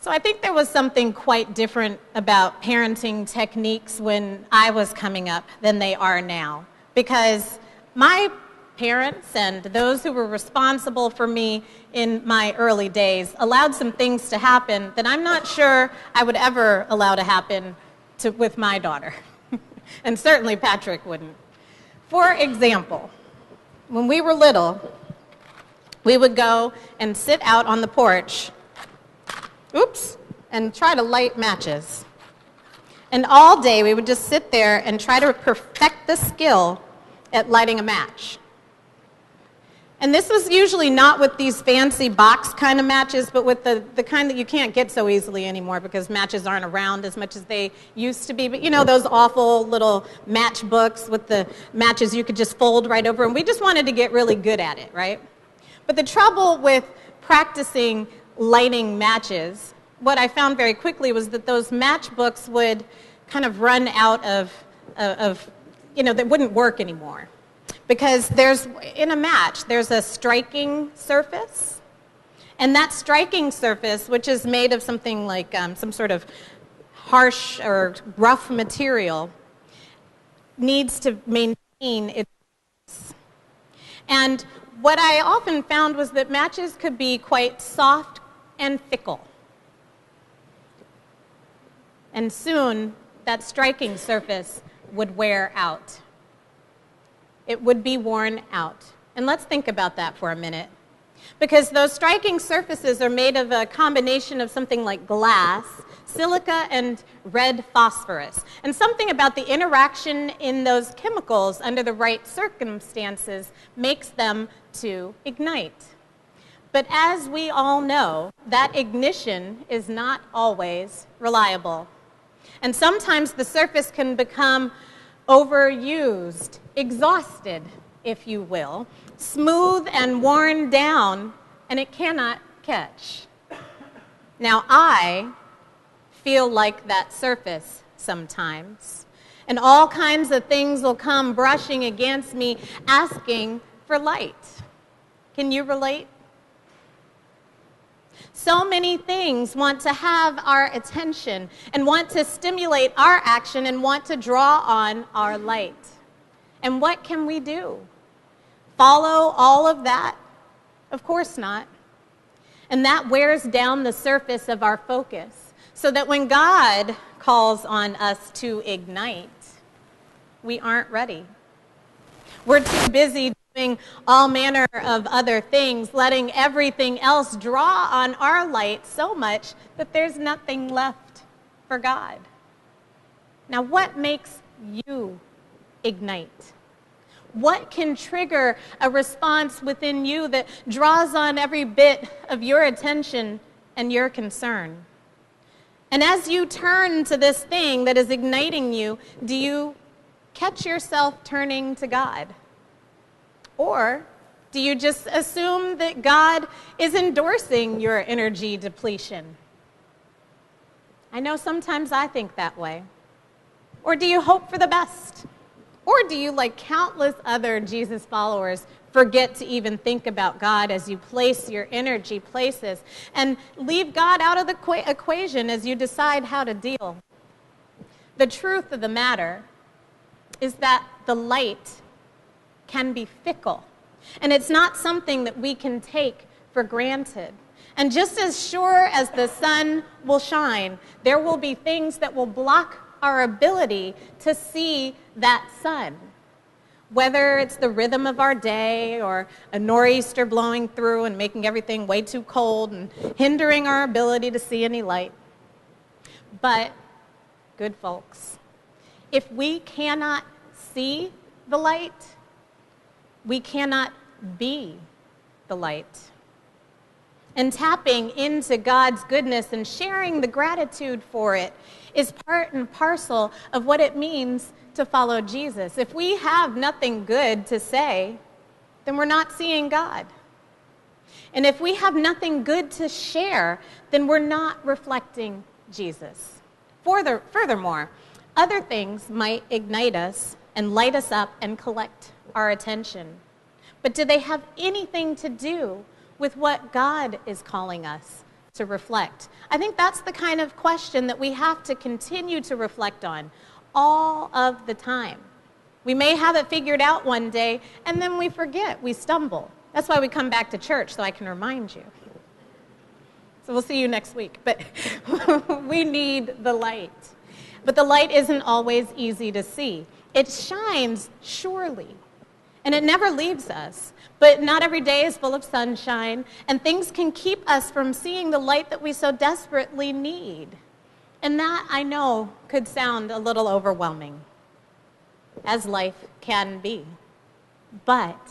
So I think there was something quite different about parenting techniques when I was coming up than they are now. Because my parents and those who were responsible for me in my early days allowed some things to happen that I'm not sure I would ever allow to happen with my daughter. And certainly Patrick wouldn't. For example, when we were little, we would go and sit out on the porch, and try to light matches. And all day we would just sit there and try to perfect the skill at lighting a match. And this was usually not with these fancy box kind of matches, but with the kind that you can't get so easily anymore because matches aren't around as much as they used to be. But you know those awful little matchbooks with the matches you could just fold right over, and we just wanted to get really good at it, right? But the trouble with practicing lighting matches, what I found very quickly was that those matchbooks would kind of run out of they wouldn't work anymore. Because in a match, there's a striking surface, and that striking surface, which is made of something like some sort of harsh or rough material, needs to maintain its surface. And what I often found was that matches could be quite soft and fickle. And soon, that striking surface would wear out. It would be worn out. And let's think about that for a minute. Because those striking surfaces are made of a combination of something like glass, silica, and red phosphorus. And something about the interaction in those chemicals under the right circumstances makes them to ignite. But as we all know, that ignition is not always reliable. And sometimes the surface can become overused, exhausted, if you will, smooth and worn down, and it cannot catch. Now, I feel like that surface sometimes, and all kinds of things will come brushing against me, asking for light. Can you relate? So many things want to have our attention and want to stimulate our action and want to draw on our light. And what can we do? Follow all of that? Of course not. And that wears down the surface of our focus so that when God calls on us to ignite, we aren't ready. We're too busy doing all manner of other things, letting everything else draw on our light so much that there's nothing left for God. Now, what makes you ignite? What can trigger a response within you that draws on every bit of your attention and your concern? And as you turn to this thing that is igniting you, do you catch yourself turning to God? Or do you just assume that God is endorsing your energy depletion? I know sometimes I think that way. Or do you hope for the best? Or do you, like countless other Jesus followers, forget to even think about God as you place your energy places and leave God out of the equation as you decide how to deal? The truth of the matter is that the light can be fickle, and it's not something that we can take for granted. And just as sure as the sun will shine, there will be things that will block our ability to see that sun. Whether it's the rhythm of our day or a nor'easter blowing through and making everything way too cold and hindering our ability to see any light. But, good folks, if we cannot see the light, we cannot be the light. And tapping into God's goodness and sharing the gratitude for it is part and parcel of what it means to follow Jesus. If we have nothing good to say, then we're not seeing God. And if we have nothing good to share, then we're not reflecting Jesus. Furthermore, other things might ignite us and light us up and collect our attention. But do they have anything to do with what God is calling us to reflect? I think that's the kind of question that we have to continue to reflect on all of the time. We may have it figured out one day, and then we forget, we stumble. That's why we come back to church, so I can remind you. So we'll see you next week. But we need the light. But the light isn't always easy to see. It shines surely, and it never leaves us. But not every day is full of sunshine, and things can keep us from seeing the light that we so desperately need. And that, I know, could sound a little overwhelming, as life can be. But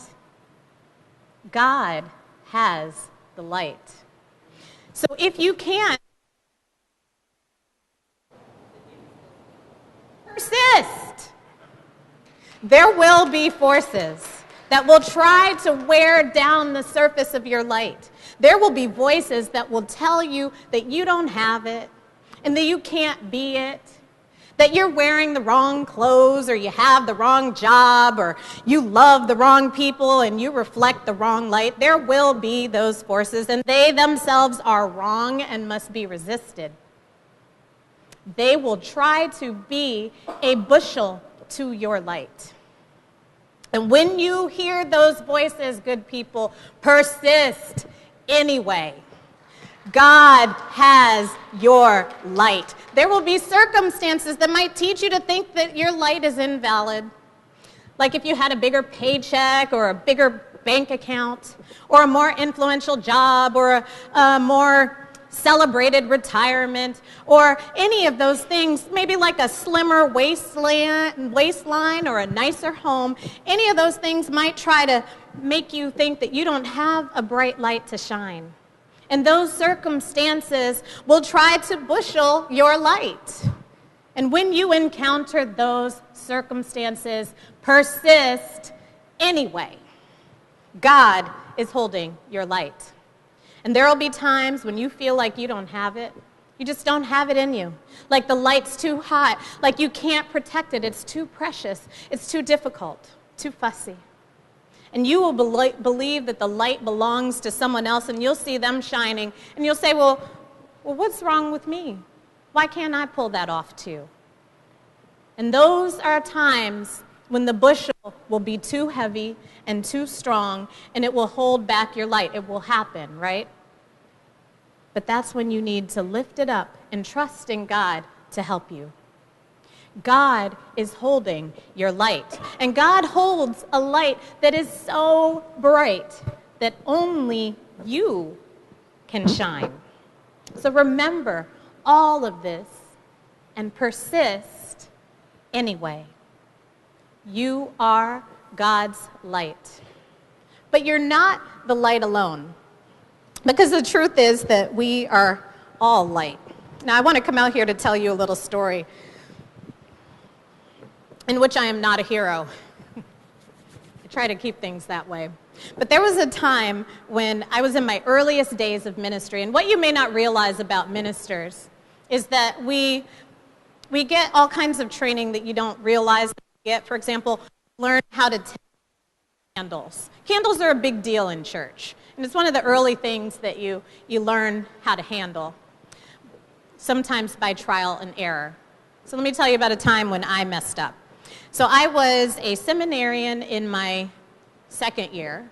God has the light. So if you can, persist. There will be forces that will try to wear down the surface of your light. There will be voices that will tell you that you don't have it and that you can't be it, that you're wearing the wrong clothes or you have the wrong job or you love the wrong people and you reflect the wrong light. There will be those forces, and they themselves are wrong and must be resisted. They will try to be a bushel to your light. And when you hear those voices, good people, persist anyway. God has your light. There will be circumstances that might teach you to think that your light is invalid. Like if you had a bigger paycheck or a bigger bank account or a more influential job or a more celebrated retirement or any of those things, maybe like a slimmer waistline or a nicer home. Any of those things might try to make you think that you don't have a bright light to shine. And those circumstances will try to bushel your light. And when you encounter those circumstances, persist anyway. God is holding your light. And there will be times when you feel like you don't have it. You just don't have it in you. Like the light's too hot. Like you can't protect it. It's too precious. It's too difficult. Too fussy. And you will believe that the light belongs to someone else, and you'll see them shining. And you'll say, well, what's wrong with me? Why can't I pull that off too? And those are times when the bushel will be too heavy and too strong, and it will hold back your light. It will happen, right? But that's when you need to lift it up and trust in God to help you. God is holding your light. And God holds a light that is so bright that only you can shine. So remember all of this and persist anyway. You are God's light. But you're not the light alone. Because the truth is that we are all light. Now, I want to come out here to tell you a little story in which I am not a hero. I try to keep things that way. But there was a time when I was in my earliest days of ministry, and what you may not realize about ministers is that we get all kinds of training that you don't realize that you get. For example, learn how to tend candles. Candles are a big deal in church. And it's one of the early things that you learn how to handle, sometimes by trial and error. So let me tell you about a time when I messed up. So I was a seminarian in my second year,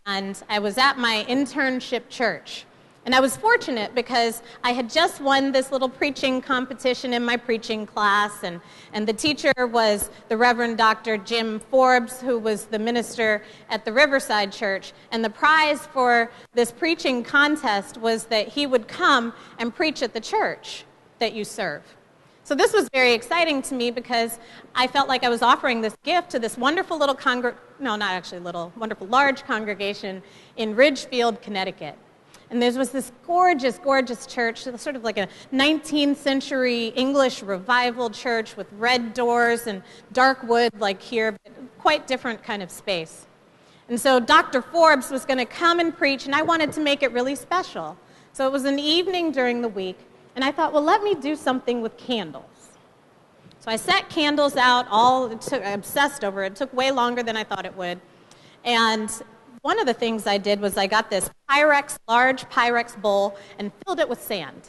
and I was at my internship church. And I was fortunate because I had just won this little preaching competition in my preaching class, and the teacher was the Reverend Dr. Jim Forbes, who was the minister at the Riverside Church. And the prize for this preaching contest was that he would come and preach at the church that you serve. So this was very exciting to me because I felt like I was offering this gift to this wonderful little wonderful large congregation in Ridgefield, Connecticut. And there was this gorgeous, gorgeous church, sort of like a 19th century English revival church with red doors and dark wood like here, but quite different kind of space. And so Dr. Forbes was going to come and preach, and I wanted to make it really special. So it was an evening during the week, and I thought, well, let me do something with candles. So I set candles out, I obsessed over it. It took way longer than I thought it would. And one of the things I did was I got this large Pyrex bowl and filled it with sand.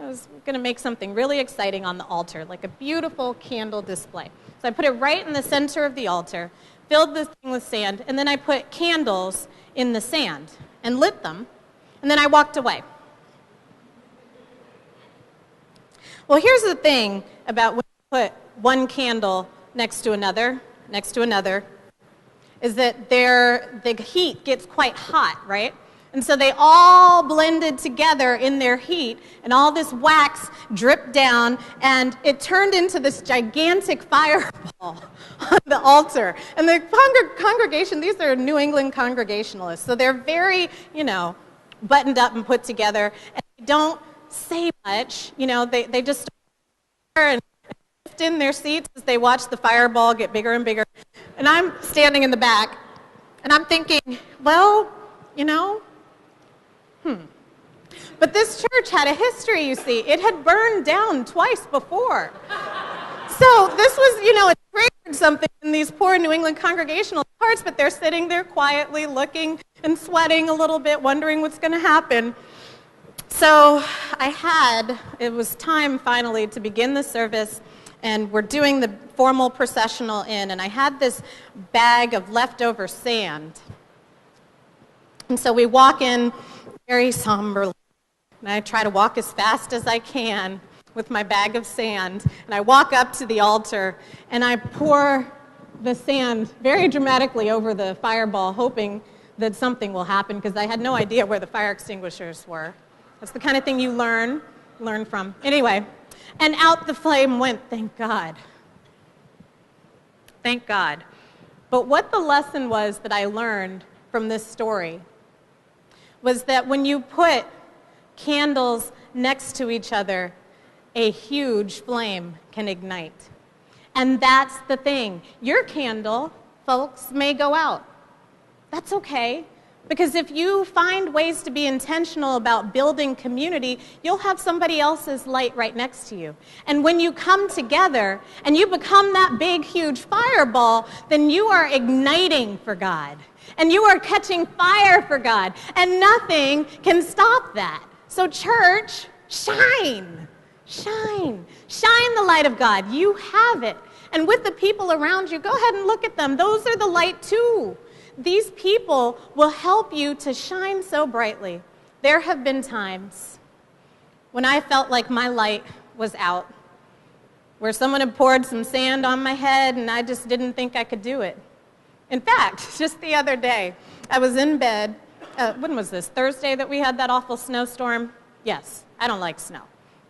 I was going to make something really exciting on the altar, like a beautiful candle display. So I put it right in the center of the altar, filled the thing with sand, and then I put candles in the sand and lit them, and then I walked away. Well, here's the thing about when you put one candle next to another, is that the heat gets quite hot, right? And so they all blended together in their heat, and all this wax dripped down, and it turned into this gigantic fireball on the altar. And the congregation, these are New England Congregationalists, so they're very, buttoned up and put together, and they don't say much. They just and shift in their seats as they watch the fireball get bigger and bigger. And I'm standing in the back, and I'm thinking, well, But this church had a history, you see. It had burned down twice before. So this was, it triggered something in these poor New England Congregational hearts, but they're sitting there quietly looking and sweating a little bit, wondering what's going to happen. So it was time finally to begin the service, and we're doing the formal processional in, and I had this bag of leftover sand. And so we walk in very somberly, and I try to walk as fast as I can with my bag of sand, and I walk up to the altar, and I pour the sand very dramatically over the fireball, hoping that something will happen, because I had no idea where the fire extinguishers were. That's the kind of thing you learn from. Anyway, and out the flame went, thank God. Thank God. But what the lesson was that I learned from this story was that when you put candles next to each other, a huge flame can ignite. And that's the thing. Your candle, folks, may go out. That's okay. Because if you find ways to be intentional about building community, you'll have somebody else's light right next to you. And when you come together and you become that big, huge fireball, then you are igniting for God. And you are catching fire for God. And nothing can stop that. So church, shine. Shine. Shine the light of God. You have it. And with the people around you, go ahead and look at them. Those are the light too. These people will help you to shine so brightly. There have been times when I felt like my light was out, where someone had poured some sand on my head and I just didn't think I could do it. In fact, just the other day, I was in bed. When was this? Thursday that we had that awful snowstorm? Yes, I don't like snow.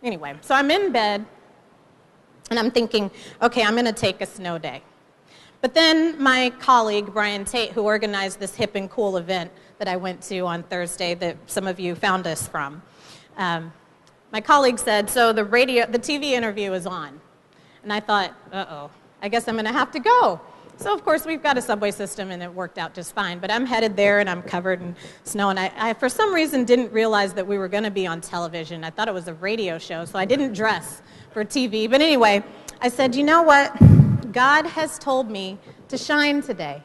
Anyway, so I'm in bed and I'm thinking, okay, I'm going to take a snow day. But then my colleague, Brian Tate, who organized this hip and cool event that I went to on Thursday that some of you found us from, my colleague said, so the TV interview is on. And I thought, uh-oh, I guess I'm going to have to go. So, of course, we've got a subway system, and it worked out just fine. But I'm headed there, and I'm covered in snow. And I for some reason, didn't realize that we were going to be on television. I thought it was a radio show, so I didn't dress for TV. But anyway, I said, you know what? God has told me to shine today.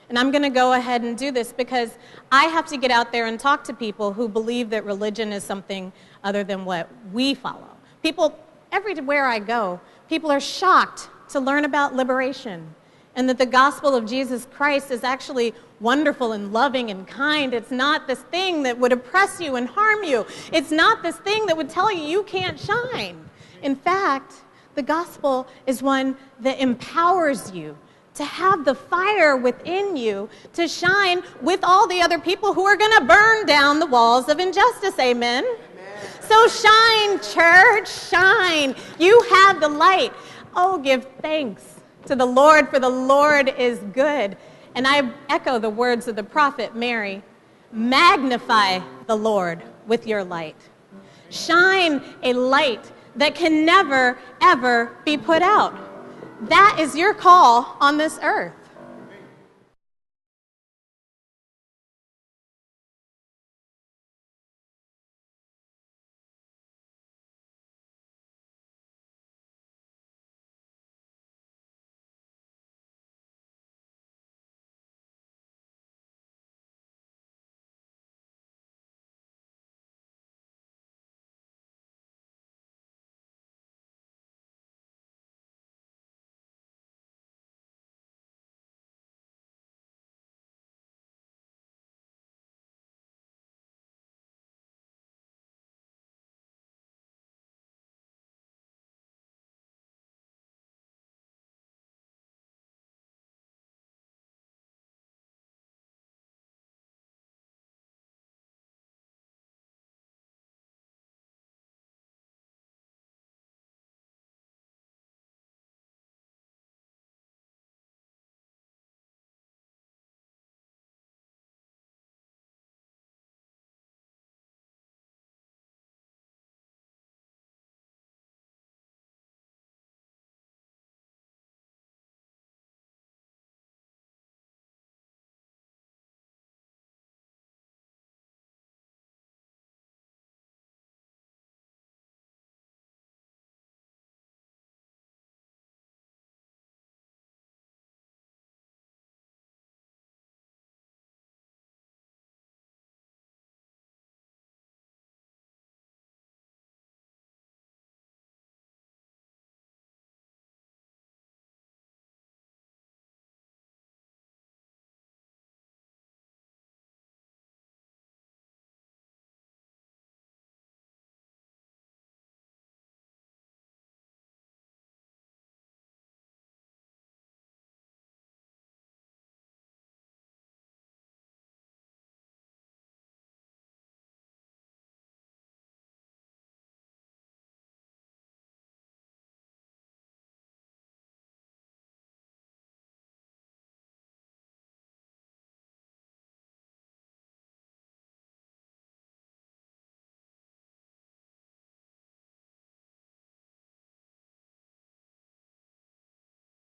And I'm going to go ahead and do this because I have to get out there and talk to people who believe that religion is something other than what we follow. People, everywhere I go, people are shocked to learn about liberation and that the gospel of Jesus Christ is actually wonderful and loving and kind. It's not this thing that would oppress you and harm you. It's not this thing that would tell you you can't shine. In fact, the gospel is one that empowers you to have the fire within you to shine with all the other people who are going to burn down the walls of injustice. Amen? Amen. So shine, church, shine. You have the light. Oh, give thanks to the Lord, for the Lord is good. And I echo the words of the prophet Mary. Magnify the Lord with your light. Shine a light that can never, ever be put out. That is your call on this earth.